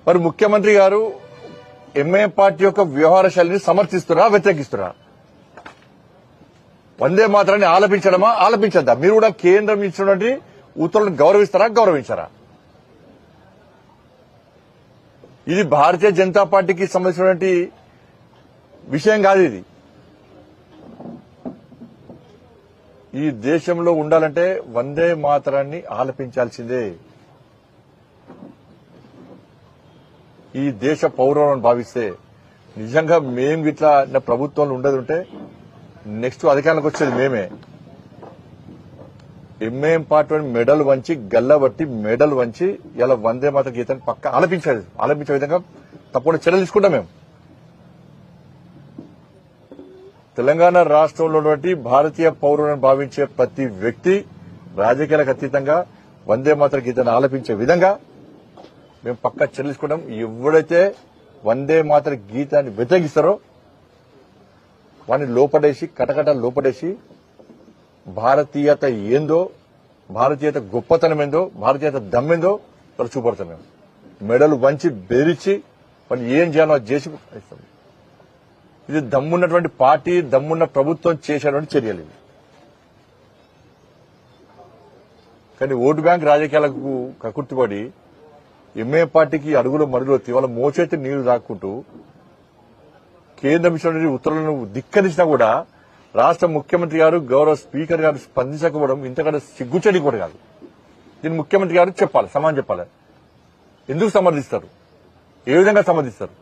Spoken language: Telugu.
మరి ముఖ్యమంత్రి గారు ఎంఐఎం పార్టీ యొక్క వ్యవహార శైలిని సమర్థిస్తున్నా వ్యతిరేకిస్తున్నా? వందే మాత్రాన్ని ఆలపించడమా ఆలపించద్దా? మీరు కూడా కేంద్రం ఇచ్చినటువంటి ఉత్తర్వులను గౌరవించారా? ఇది భారతీయ జనతా పార్టీకి సంబంధించినటువంటి విషయం కాదు. ఇది ఈ దేశంలో ఉండాలంటే వందే మాతరాన్ని ఆలపించాల్సిందే. ఈ దేశ పౌరులను భావిస్తే నిజంగా మేము ఇట్లా ప్రభుత్వంలో ఉండదుంటే నెక్స్ట్ అధికారంలోకి వచ్చేది మేమే. ఎంఐఎం పార్టీ మెడల్ వంచి గల్లబట్టి మెడల్ వంచి ఇలా వందే మాత గీతాన్ని పక్క ఆలపించే విధంగా తప్పకుండా చర్యలు తీసుకుంటాం. మేము తెలంగాణ రాష్ట్రంలో ఉన్నటువంటి భారతీయ పౌరులను భావించే ప్రతి వ్యక్తి రాజకీయాలకు అతీతంగా వందే మాతర గీతాన్ని ఆలపించే విధంగా మేము పక్కా చర్యలు తీసుకుంటాం. ఎవడైతే వందే మాతర గీతాన్ని వ్యతిరేకిస్తారో వాడిని లోపడేసి కటకట లోపడేసి భారతీయత ఏందో, భారతీయత గొప్పతనం ఏందో, భారతీయత దమ్మేందో వాళ్ళు చూపడతాం. మేము మెడలు వంచి బెదిరించి వాళ్ళు ఏం చేయాలో అది చేసి ఇస్తాం. ఇది దమ్మున్నటువంటి పార్టీ, దమ్మున్న ప్రభుత్వం చేసేటువంటి చర్యలు ఇవి. కానీ ఓటు బ్యాంక్ రాజకీయాలకు కకుర్తిపడి ఎంఏ పార్టీకి అడుగులో మడుగులో వాళ్ళ మోచేతి నీళ్లు దాక్కుంటూ కేంద్రం ఇచ్చిన ఉత్తర్వులను ధిక్కరించినా కూడా రాష్ట్ర ముఖ్యమంత్రి గారు, గౌరవ స్పీకర్ గారు స్పందించకపోవడం ఇంతకంటే సిగ్గుచేటి కూడా కాదు. దీన్ని ముఖ్యమంత్రి గారు చెప్పాలి, సమాధానం చెప్పాలి. ఎందుకు సమర్థిస్తారు? ఏ విధంగా సమర్థిస్తారు?